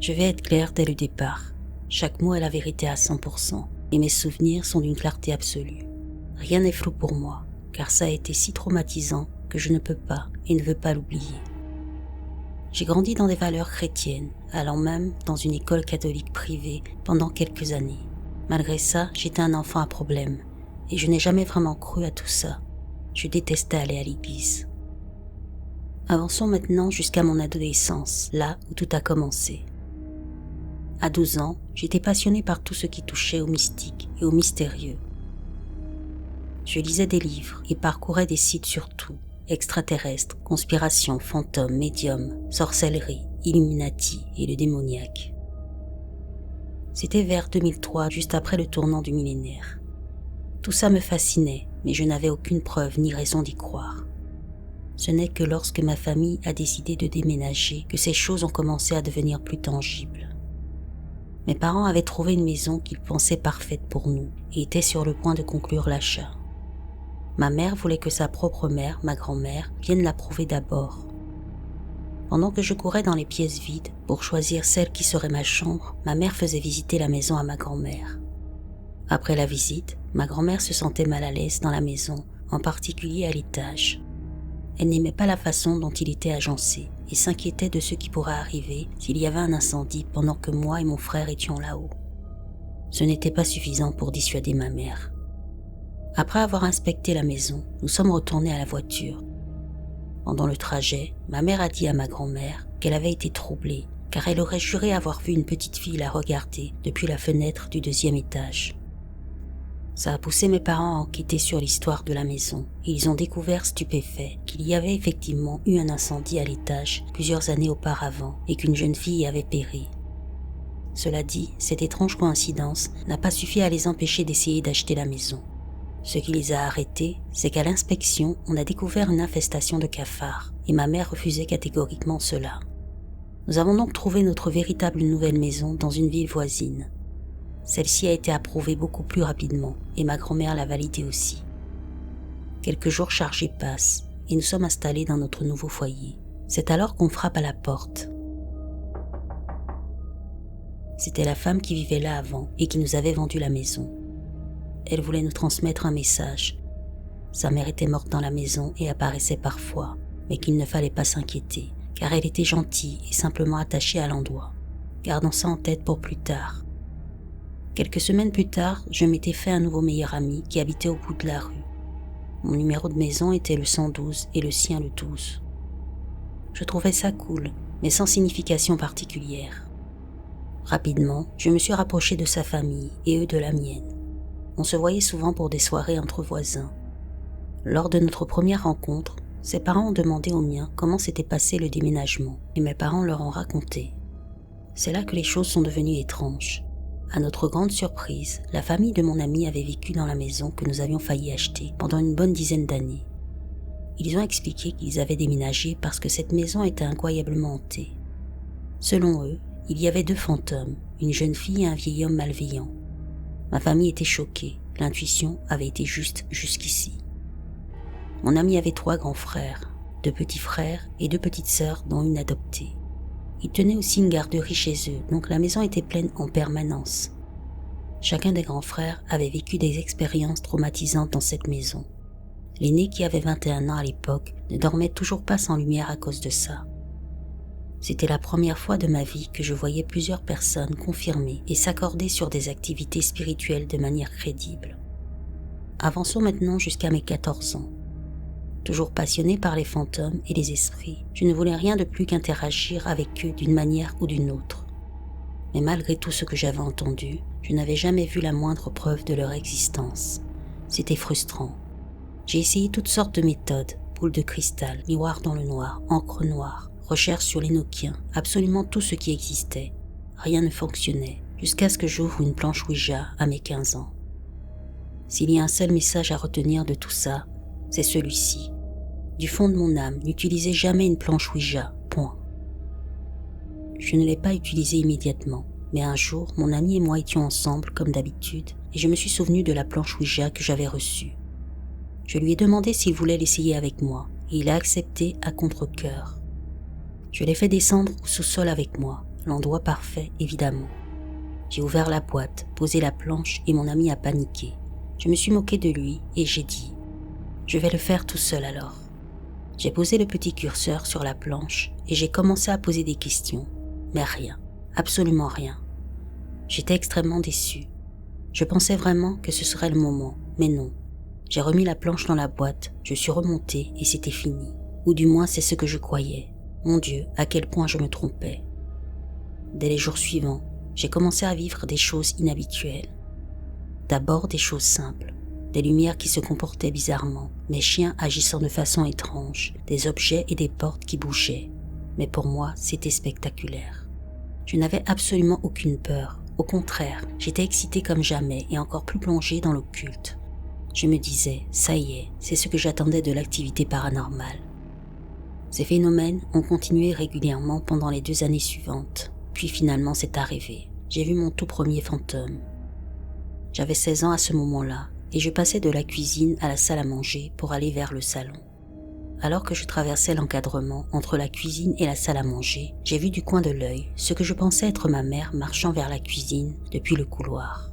Je vais être claire dès le départ. Chaque mot est la vérité à 100%, et mes souvenirs sont d'une clarté absolue. Rien n'est flou pour moi, car ça a été si traumatisant que je ne peux pas et ne veux pas l'oublier. J'ai grandi dans des valeurs chrétiennes, allant même dans une école catholique privée pendant quelques années. Malgré ça, j'étais un enfant à problème, et je n'ai jamais vraiment cru à tout ça. Je détestais aller à l'église. Avançons maintenant jusqu'à mon adolescence, là où tout a commencé. À 12 ans, j'étais passionnée par tout ce qui touchait au mystique et au mystérieux. Je lisais des livres et parcourais des sites sur tout, extraterrestres, conspirations, fantômes, médiums, sorcellerie, Illuminati et le démoniaque. C'était vers 2003, juste après le tournant du millénaire. Tout ça me fascinait, mais je n'avais aucune preuve ni raison d'y croire. Ce n'est que lorsque ma famille a décidé de déménager que ces choses ont commencé à devenir plus tangibles. Mes parents avaient trouvé une maison qu'ils pensaient parfaite pour nous et étaient sur le point de conclure l'achat. Ma mère voulait que sa propre mère, ma grand-mère, vienne l'approuver d'abord. Pendant que je courais dans les pièces vides pour choisir celle qui serait ma chambre, ma mère faisait visiter la maison à ma grand-mère. Après la visite, ma grand-mère se sentait mal à l'aise dans la maison, en particulier à l'étage. Elle n'aimait pas la façon dont il était agencé et s'inquiétait de ce qui pourrait arriver s'il y avait un incendie pendant que moi et mon frère étions là-haut. Ce n'était pas suffisant pour dissuader ma mère. Après avoir inspecté la maison, nous sommes retournés à la voiture. Pendant le trajet, ma mère a dit à ma grand-mère qu'elle avait été troublée car elle aurait juré avoir vu une petite fille la regarder depuis la fenêtre du 2e étage. Ça a poussé mes parents à enquêter sur l'histoire de la maison et ils ont découvert stupéfaits qu'il y avait effectivement eu un incendie à l'étage plusieurs années auparavant et qu'une jeune fille y avait péri. Cela dit, cette étrange coïncidence n'a pas suffi à les empêcher d'essayer d'acheter la maison. Ce qui les a arrêtés, c'est qu'à l'inspection, on a découvert une infestation de cafards et ma mère refusait catégoriquement cela. Nous avons donc trouvé notre véritable nouvelle maison dans une ville voisine. Celle-ci a été approuvée beaucoup plus rapidement et ma grand-mère l'a validée aussi. Quelques jours chargés passent et nous sommes installés dans notre nouveau foyer. C'est alors qu'on frappe à la porte. C'était la femme qui vivait là avant et qui nous avait vendu la maison. Elle voulait nous transmettre un message. Sa mère était morte dans la maison et apparaissait parfois, mais qu'il ne fallait pas s'inquiéter, car elle était gentille et simplement attachée à l'endroit. Gardons ça en tête pour plus tard. Quelques semaines plus tard, je m'étais fait un nouveau meilleur ami qui habitait au bout de la rue. Mon numéro de maison était le 112 et le sien le 12. Je trouvais ça cool, mais sans signification particulière. Rapidement, je me suis rapproché de sa famille et eux de la mienne. On se voyait souvent pour des soirées entre voisins. Lors de notre première rencontre, ses parents ont demandé aux miens comment s'était passé le déménagement et mes parents leur ont raconté. C'est là que les choses sont devenues étranges. À notre grande surprise, la famille de mon ami avait vécu dans la maison que nous avions failli acheter pendant une bonne dizaine d'années. Ils ont expliqué qu'ils avaient déménagé parce que cette maison était incroyablement hantée. Selon eux, il y avait 2 fantômes, une jeune fille et un vieil homme malveillant. Ma famille était choquée, l'intuition avait été juste jusqu'ici. Mon ami avait 3 grands frères, 2 petits frères et 2 petites sœurs dont une adoptée. Ils tenaient aussi une garderie chez eux, donc la maison était pleine en permanence. Chacun des grands frères avait vécu des expériences traumatisantes dans cette maison. L'aîné, qui avait 21 ans à l'époque, ne dormait toujours pas sans lumière à cause de ça. C'était la première fois de ma vie que je voyais plusieurs personnes confirmer et s'accorder sur des activités spirituelles de manière crédible. Avançons maintenant jusqu'à mes 14 ans. Toujours passionné par les fantômes et les esprits, je ne voulais rien de plus qu'interagir avec eux d'une manière ou d'une autre. Mais malgré tout ce que j'avais entendu, je n'avais jamais vu la moindre preuve de leur existence. C'était frustrant. J'ai essayé toutes sortes de méthodes, boule de cristal, miroir dans le noir, encre noire, recherche sur les Nokiens, absolument tout ce qui existait. Rien ne fonctionnait, jusqu'à ce que j'ouvre une planche Ouija à mes 15 ans. S'il y a un seul message à retenir de tout ça, c'est celui-ci. Du fond de mon âme, n'utilisez jamais une planche Ouija, point. Je ne l'ai pas utilisée immédiatement, mais un jour, mon ami et moi étions ensemble, comme d'habitude, et je me suis souvenu de la planche Ouija que j'avais reçue. Je lui ai demandé s'il voulait l'essayer avec moi, et il a accepté à contre-cœur. Je l'ai fait descendre au sous-sol avec moi, l'endroit parfait évidemment. J'ai ouvert la boîte, posé la planche et mon ami a paniqué. Je me suis moqué de lui et j'ai dit « Je vais le faire tout seul alors ». J'ai posé le petit curseur sur la planche et j'ai commencé à poser des questions, mais rien, absolument rien. J'étais extrêmement déçu. Je pensais vraiment que ce serait le moment, mais non. J'ai remis la planche dans la boîte, je suis remonté et c'était fini. Ou du moins c'est ce que je croyais. Mon Dieu, à quel point je me trompais. Dès les jours suivants, j'ai commencé à vivre des choses inhabituelles. D'abord des choses simples, des lumières qui se comportaient bizarrement, mes chiens agissant de façon étrange, des objets et des portes qui bougeaient. Mais pour moi, c'était spectaculaire. Je n'avais absolument aucune peur. Au contraire, j'étais excitée comme jamais et encore plus plongée dans l'occulte. Je me disais, ça y est, c'est ce que j'attendais de l'activité paranormale. Ces phénomènes ont continué régulièrement pendant les 2 années suivantes. Puis finalement c'est arrivé. J'ai vu mon tout premier fantôme. J'avais 16 ans à ce moment-là et je passais de la cuisine à la salle à manger pour aller vers le salon. Alors que je traversais l'encadrement entre la cuisine et la salle à manger, j'ai vu du coin de l'œil ce que je pensais être ma mère marchant vers la cuisine depuis le couloir.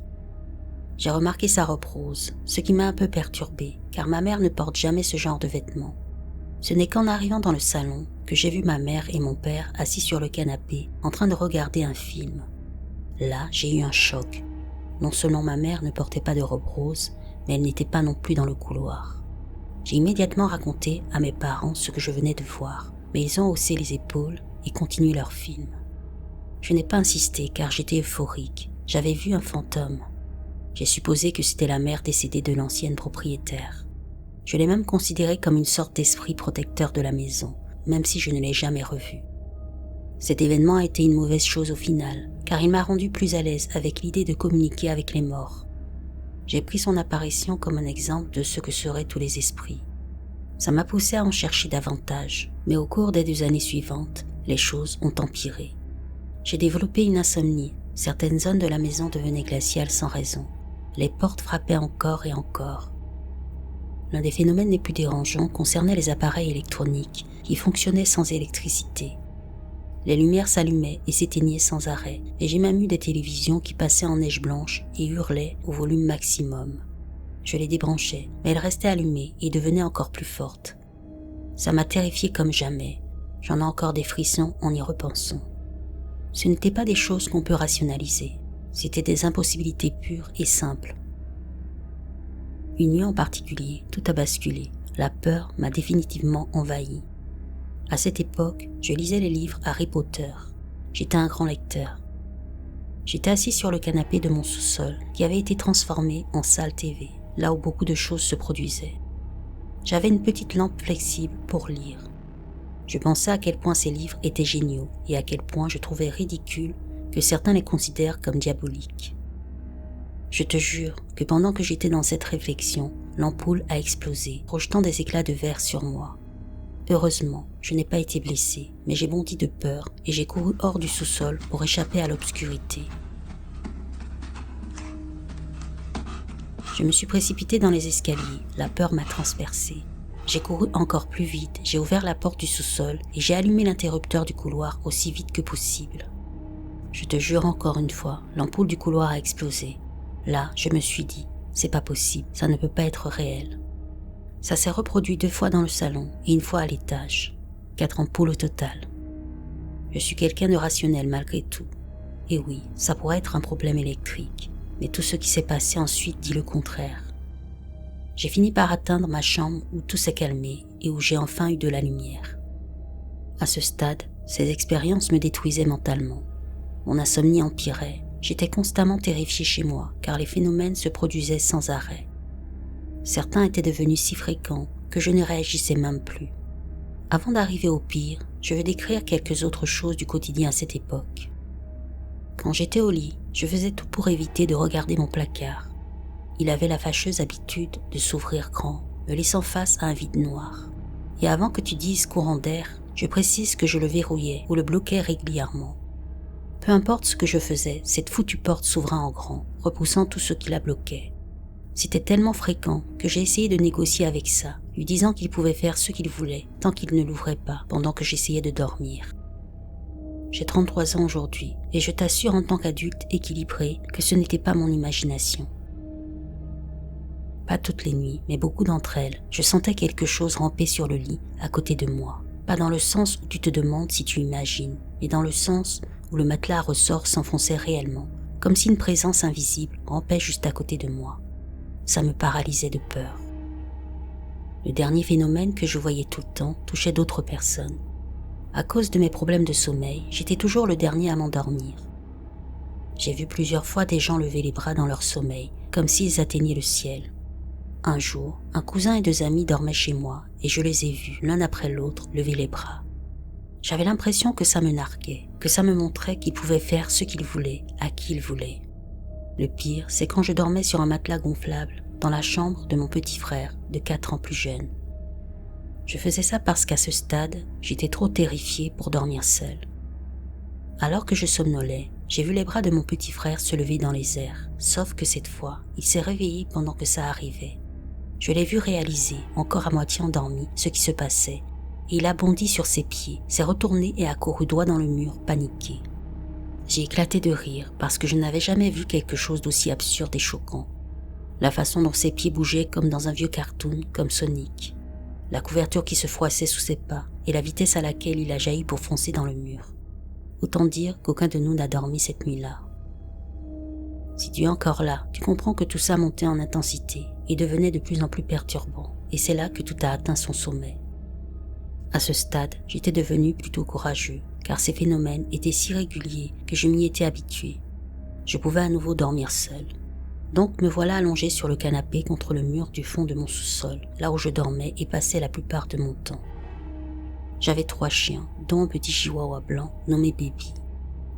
J'ai remarqué sa robe rose, ce qui m'a un peu perturbée car ma mère ne porte jamais ce genre de vêtements. Ce n'est qu'en arrivant dans le salon que j'ai vu ma mère et mon père assis sur le canapé en train de regarder un film. Là, j'ai eu un choc. Non seulement ma mère ne portait pas de robe rose, mais elle n'était pas non plus dans le couloir. J'ai immédiatement raconté à mes parents ce que je venais de voir, mais ils ont haussé les épaules et continué leur film. Je n'ai pas insisté car j'étais euphorique. J'avais vu un fantôme. J'ai supposé que c'était la mère décédée de l'ancienne propriétaire. Je l'ai même considérée comme une sorte d'esprit protecteur de la maison, même si je ne l'ai jamais revue. Cet événement a été une mauvaise chose au final, car il m'a rendu plus à l'aise avec l'idée de communiquer avec les morts. J'ai pris son apparition comme un exemple de ce que seraient tous les esprits. Ça m'a poussé à en chercher davantage, mais au cours des 2 années suivantes, les choses ont empiré. J'ai développé une insomnie, certaines zones de la maison devenaient glaciales sans raison. Les portes frappaient encore et encore. L'un des phénomènes les plus dérangeants concernait les appareils électroniques qui fonctionnaient sans électricité. Les lumières s'allumaient et s'éteignaient sans arrêt, et j'ai même eu des télévisions qui passaient en neige blanche et hurlaient au volume maximum. Je les débranchais, mais elles restaient allumées et devenaient encore plus fortes. Ça m'a terrifiée comme jamais. J'en ai encore des frissons en y repensant. Ce n'étaient pas des choses qu'on peut rationaliser. C'étaient des impossibilités pures et simples. Une nuit en particulier, tout a basculé. La peur m'a définitivement envahi. À cette époque, je lisais les livres Harry Potter. J'étais un grand lecteur. J'étais assis sur le canapé de mon sous-sol qui avait été transformé en salle TV, là où beaucoup de choses se produisaient. J'avais une petite lampe flexible pour lire. Je pensais à quel point ces livres étaient géniaux et à quel point je trouvais ridicule que certains les considèrent comme diaboliques. Je te jure que pendant que j'étais dans cette réflexion, l'ampoule a explosé, projetant des éclats de verre sur moi. Heureusement, je n'ai pas été blessé, mais j'ai bondi de peur et j'ai couru hors du sous-sol pour échapper à l'obscurité. Je me suis précipité dans les escaliers, la peur m'a transpercé. J'ai couru encore plus vite, j'ai ouvert la porte du sous-sol et j'ai allumé l'interrupteur du couloir aussi vite que possible. Je te jure encore une fois, l'ampoule du couloir a explosé. Là, je me suis dit, c'est pas possible, ça ne peut pas être réel. Ça s'est reproduit 2 fois dans le salon et 1 fois à l'étage. 4 ampoules au total. Je suis quelqu'un de rationnel malgré tout. Et oui, ça pourrait être un problème électrique, mais tout ce qui s'est passé ensuite dit le contraire. J'ai fini par atteindre ma chambre où tout s'est calmé et où j'ai enfin eu de la lumière. À ce stade, ces expériences me détruisaient mentalement. Mon insomnie empirait. J'étais constamment terrifié chez moi, car les phénomènes se produisaient sans arrêt. Certains étaient devenus si fréquents que je ne réagissais même plus. Avant d'arriver au pire, je vais décrire quelques autres choses du quotidien à cette époque. Quand j'étais au lit, je faisais tout pour éviter de regarder mon placard. Il avait la fâcheuse habitude de s'ouvrir grand, me laissant face à un vide noir. Et avant que tu dises courant d'air, je précise que je le verrouillais ou le bloquais régulièrement. Peu importe ce que je faisais, cette foutue porte s'ouvrait en grand, repoussant tout ce qui la bloquait. C'était tellement fréquent que j'ai essayé de négocier avec ça, lui disant qu'il pouvait faire ce qu'il voulait tant qu'il ne l'ouvrait pas pendant que j'essayais de dormir. j'ai 33 ans aujourd'hui et je t'assure en tant qu'adulte équilibré que ce n'était pas mon imagination. Pas toutes les nuits, mais beaucoup d'entre elles, je sentais quelque chose ramper sur le lit à côté de moi. Pas dans le sens où tu te demandes si tu imagines, mais dans le sens où le matelas à ressort s'enfonçait réellement, comme si une présence invisible rampait juste à côté de moi. Ça me paralysait de peur. Le dernier phénomène que je voyais tout le temps touchait d'autres personnes. À cause de mes problèmes de sommeil, j'étais toujours le dernier à m'endormir. J'ai vu plusieurs fois des gens lever les bras dans leur sommeil, comme s'ils atteignaient le ciel. Un jour, un cousin et 2 amis dormaient chez moi et je les ai vus l'un après l'autre lever les bras. J'avais l'impression que ça me narguait, que ça me montrait qu'ils pouvaient faire ce qu'ils voulaient, à qui ils voulaient. Le pire, c'est quand je dormais sur un matelas gonflable dans la chambre de mon petit frère, de 4 ans plus jeune. Je faisais ça parce qu'à ce stade, j'étais trop terrifiée pour dormir seule. Alors que je somnolais, j'ai vu les bras de mon petit frère se lever dans les airs, sauf que cette fois, il s'est réveillé pendant que ça arrivait. Je l'ai vu réaliser, encore à moitié endormi, ce qui se passait, et il a bondi sur ses pieds, s'est retourné et a couru droit dans le mur, paniqué. J'ai éclaté de rire parce que je n'avais jamais vu quelque chose d'aussi absurde et choquant. La façon dont ses pieds bougeaient comme dans un vieux cartoon, comme Sonic. La couverture qui se froissait sous ses pas et la vitesse à laquelle il a jailli pour foncer dans le mur. Autant dire qu'aucun de nous n'a dormi cette nuit-là. Si tu es encore là, tu comprends que tout ça montait en intensité et devenait de plus en plus perturbant, et c'est là que tout a atteint son sommet. À ce stade, j'étais devenu plutôt courageux, car ces phénomènes étaient si réguliers que je m'y étais habitué. Je pouvais à nouveau dormir seul. Donc me voilà allongé sur le canapé contre le mur du fond de mon sous-sol, là où je dormais et passais la plupart de mon temps. J'avais 3 chiens, dont un petit chihuahua blanc nommé Baby.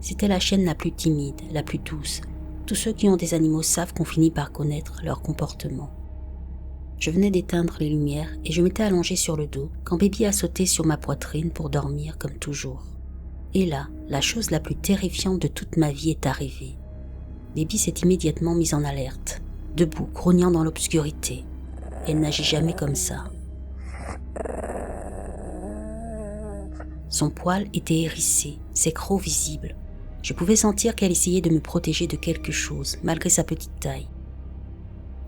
C'était la chienne la plus timide, la plus douce. Tous ceux qui ont des animaux savent qu'on finit par connaître leur comportement. Je venais d'éteindre les lumières et je m'étais allongé sur le dos quand Baby a sauté sur ma poitrine pour dormir comme toujours. Et là, la chose la plus terrifiante de toute ma vie est arrivée. Baby s'est immédiatement mise en alerte, debout, grognant dans l'obscurité. Elle n'agit jamais comme ça. Son poil était hérissé, ses crocs visibles. Je pouvais sentir qu'elle essayait de me protéger de quelque chose, malgré sa petite taille.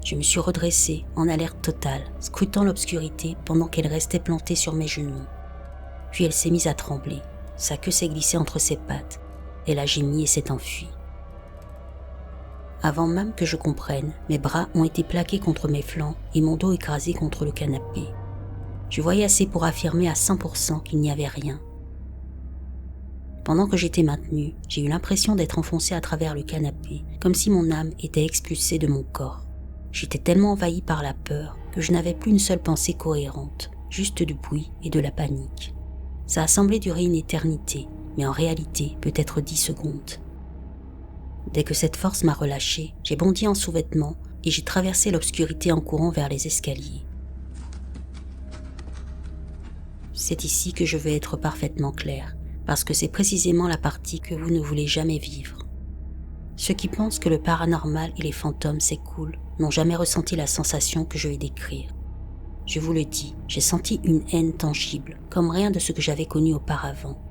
Je me suis redressé, en alerte totale, scrutant l'obscurité pendant qu'elle restait plantée sur mes genoux. Puis elle s'est mise à trembler. Sa queue s'est glissée entre ses pattes. Elle a gémi et s'est enfuie. Avant même que je comprenne, mes bras ont été plaqués contre mes flancs et mon dos écrasé contre le canapé. Je voyais assez pour affirmer à 100% qu'il n'y avait rien. Pendant que j'étais maintenue, j'ai eu l'impression d'être enfoncée à travers le canapé, comme si mon âme était expulsée de mon corps. J'étais tellement envahie par la peur que je n'avais plus une seule pensée cohérente, juste du bruit et de la panique. Ça a semblé durer une éternité, mais en réalité peut-être 10 secondes. Dès que cette force m'a relâchée, j'ai bondi en sous-vêtements et j'ai traversé l'obscurité en courant vers les escaliers. C'est ici que je vais être parfaitement clair, parce que c'est précisément la partie que vous ne voulez jamais vivre. Ceux qui pensent que le paranormal et les fantômes s'écoulent n'ont jamais ressenti la sensation que je vais décrire. Je vous le dis, j'ai senti une haine tangible, comme rien de ce que j'avais connu auparavant.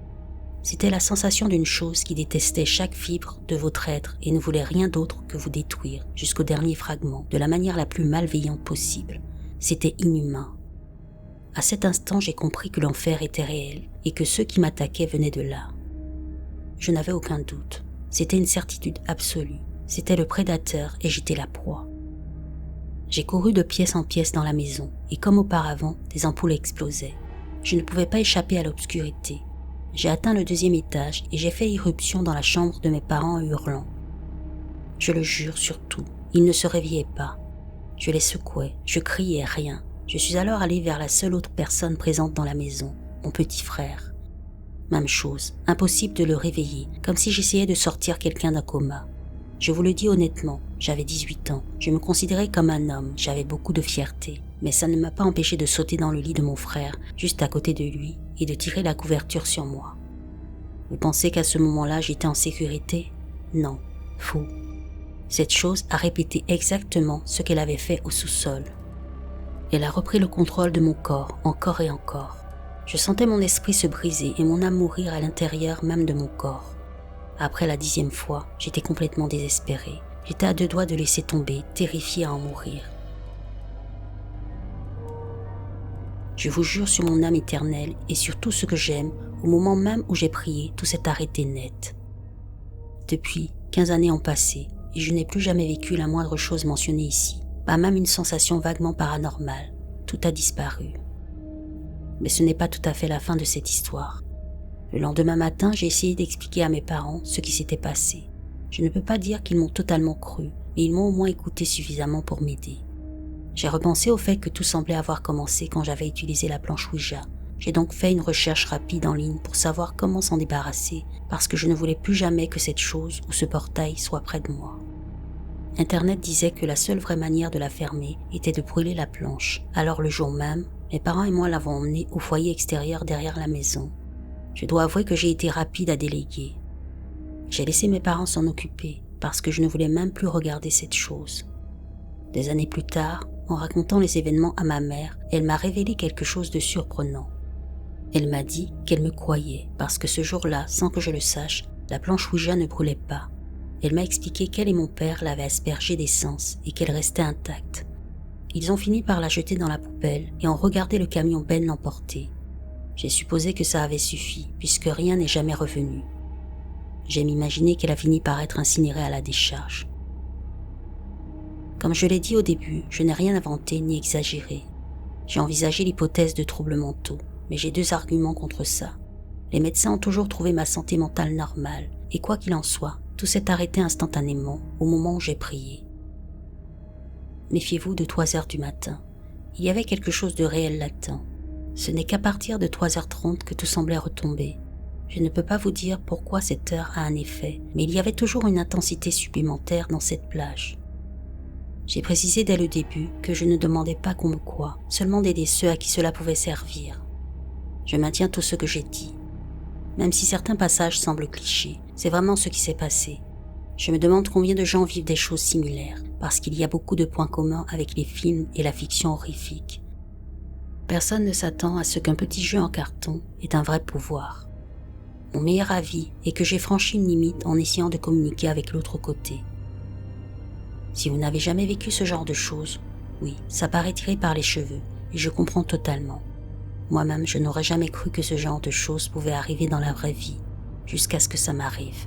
C'était la sensation d'une chose qui détestait chaque fibre de votre être et ne voulait rien d'autre que vous détruire jusqu'au dernier fragment, de la manière la plus malveillante possible. C'était inhumain. À cet instant, j'ai compris que l'enfer était réel et que ceux qui m'attaquaient venaient de là. Je n'avais aucun doute. C'était une certitude absolue. C'était le prédateur et j'étais la proie. J'ai couru de pièce en pièce dans la maison et comme auparavant, des ampoules explosaient. Je ne pouvais pas échapper à l'obscurité. J'ai atteint le 2e étage et j'ai fait irruption dans la chambre de mes parents en hurlant. Je le jure sur tout, ils ne se réveillaient pas. Je les secouais, je criais rien. Je suis alors allé vers la seule autre personne présente dans la maison, mon petit frère. Même chose, impossible de le réveiller, comme si j'essayais de sortir quelqu'un d'un coma. Je vous le dis honnêtement, j'avais 18 ans, je me considérais comme un homme, j'avais beaucoup de fierté, mais ça ne m'a pas empêché de sauter dans le lit de mon frère, juste à côté de lui, et de tirer la couverture sur moi. Vous pensez qu'à ce moment-là, j'étais en sécurité? Non, faux. Cette chose a répété exactement ce qu'elle avait fait au sous-sol. Elle a repris le contrôle de mon corps, encore et encore. Je sentais mon esprit se briser et mon âme mourir à l'intérieur même de mon corps. Après la 10e fois, j'étais complètement désespérée. J'étais à 2 doigts de laisser tomber, terrifiée à en mourir. Je vous jure sur mon âme éternelle et sur tout ce que j'aime, au moment même où j'ai prié, tout s'est arrêté net. Depuis, 15 années ont passé et je n'ai plus jamais vécu la moindre chose mentionnée ici, pas même une sensation vaguement paranormale. Tout a disparu. Mais ce n'est pas tout à fait la fin de cette histoire. Le lendemain matin, j'ai essayé d'expliquer à mes parents ce qui s'était passé. Je ne peux pas dire qu'ils m'ont totalement cru, mais ils m'ont au moins écouté suffisamment pour m'aider. J'ai repensé au fait que tout semblait avoir commencé quand j'avais utilisé la planche Ouija. J'ai donc fait une recherche rapide en ligne pour savoir comment s'en débarrasser, parce que je ne voulais plus jamais que cette chose ou ce portail soit près de moi. Internet disait que la seule vraie manière de la fermer était de brûler la planche. Alors le jour même, mes parents et moi l'avons emmenée au foyer extérieur derrière la maison. Je dois avouer que j'ai été rapide à déléguer. J'ai laissé mes parents s'en occuper parce que je ne voulais même plus regarder cette chose. Des années plus tard, en racontant les événements à ma mère, elle m'a révélé quelque chose de surprenant. Elle m'a dit qu'elle me croyait parce que ce jour-là, sans que je le sache, la planche Ouija ne brûlait pas. Elle m'a expliqué qu'elle et mon père l'avaient aspergée d'essence et qu'elle restait intacte. Ils ont fini par la jeter dans la poubelle et ont regardé le camion Ben l'emporter. J'ai supposé que ça avait suffi puisque rien n'est jamais revenu. J'aime imaginer qu'elle a fini par être incinérée à la décharge. Comme je l'ai dit au début, je n'ai rien inventé ni exagéré. J'ai envisagé l'hypothèse de troubles mentaux, mais j'ai 2 arguments contre ça. Les médecins ont toujours trouvé ma santé mentale normale, et quoi qu'il en soit, tout s'est arrêté instantanément au moment où j'ai prié. Méfiez-vous de 3 heures du matin. Il y avait quelque chose de réel latent. Ce n'est qu'à partir de 3h30 que tout semblait retomber. Je ne peux pas vous dire pourquoi cette heure a un effet, mais il y avait toujours une intensité supplémentaire dans cette plage. J'ai précisé dès le début que je ne demandais pas qu'on me croie, seulement d'aider ceux à qui cela pouvait servir. Je maintiens tout ce que j'ai dit. Même si certains passages semblent clichés, c'est vraiment ce qui s'est passé. Je me demande combien de gens vivent des choses similaires, parce qu'il y a beaucoup de points communs avec les films et la fiction horrifique. Personne ne s'attend à ce qu'un petit jeu en carton ait un vrai pouvoir. Mon meilleur avis est que j'ai franchi une limite en essayant de communiquer avec l'autre côté. Si vous n'avez jamais vécu ce genre de choses, oui, ça paraît tiré par les cheveux, et je comprends totalement. Moi-même, je n'aurais jamais cru que ce genre de choses pouvait arriver dans la vraie vie, jusqu'à ce que ça m'arrive.